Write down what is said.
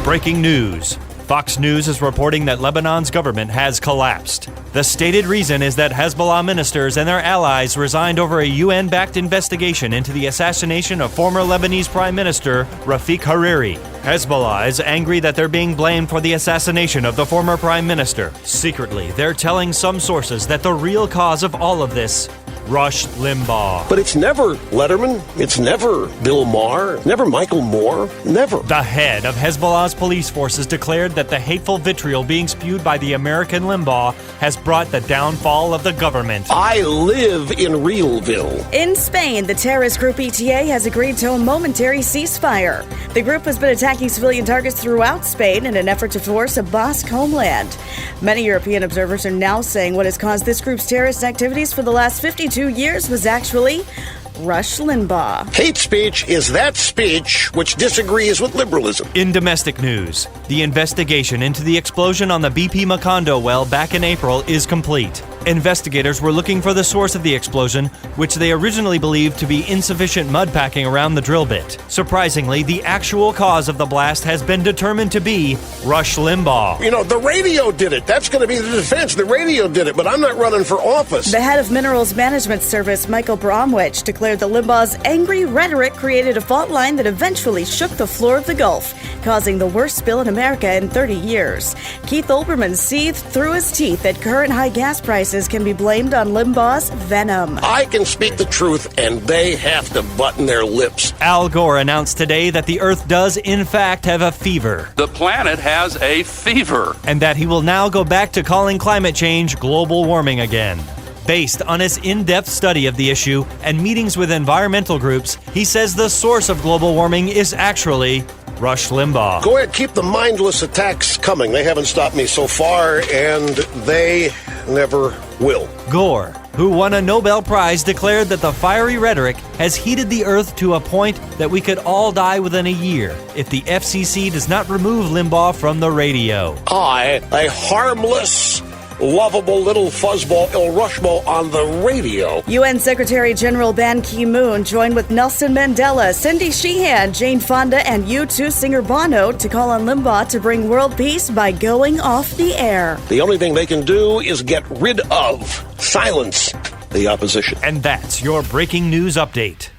breaking news. Fox News is reporting that Lebanon's government has collapsed. The stated reason is that Hezbollah ministers and their allies resigned over a UN-backed investigation into the assassination of former Lebanese Prime Minister Rafik Hariri. Hezbollah is angry that they're being blamed for the assassination of the former Prime Minister. Secretly, they're telling some sources that the real cause of all of this, Rush Limbaugh. But it's never Letterman, it's never Bill Maher, never Michael Moore, never. The head of Hezbollah's police forces declared that the hateful vitriol being spewed by the American Limbaugh has brought the downfall of the government. I live in Realville. In Spain, the terrorist group ETA has agreed to a momentary ceasefire. The group has been attacking civilian targets throughout Spain in an effort to force a Basque homeland. Many European observers are now saying what has caused this group's terrorist activities for the last 52 years was actually Rush Limbaugh. Hate speech is that speech which disagrees with liberalism. In domestic news, the investigation into the explosion on the BP Macondo well back in April is complete. Investigators were looking for the source of the explosion, which they originally believed to be insufficient mud packing around the drill bit. Surprisingly, the actual cause of the blast has been determined to be Rush Limbaugh. You know, the radio did it. That's going to be the defense. The radio did it, but I'm not running for office. The head of Minerals Management Service, Michael Bromwich, declared that Limbaugh's angry rhetoric created a fault line that eventually shook the floor of the Gulf, causing the worst spill in America in 30 years. Keith Olbermann seethed through his teeth that current high gas prices can be blamed on Limbaugh's venom. I can speak the truth, and they have to button their lips. Al Gore announced today that the Earth does, in fact, have a fever. The planet has a fever. And that he will now go back to calling climate change global warming again. Based on his in-depth study of the issue and meetings with environmental groups, he says the source of global warming is actually Rush Limbaugh. Go ahead, keep the mindless attacks coming. They haven't stopped me so far, and they never will. Gore, who won a Nobel Prize, declared that the fiery rhetoric has heated the Earth to a point that we could all die within a year if the FCC does not remove Limbaugh from the radio. I, a harmless, lovable little fuzzball Il Rushmo on the radio. UN Secretary General Ban Ki-moon joined with Nelson Mandela, Cindy Sheehan, Jane Fonda, and U2 singer Bono to call on Limbaugh to bring world peace by going off the air. The only thing they can do is get rid of, silence the opposition. And that's your breaking news update.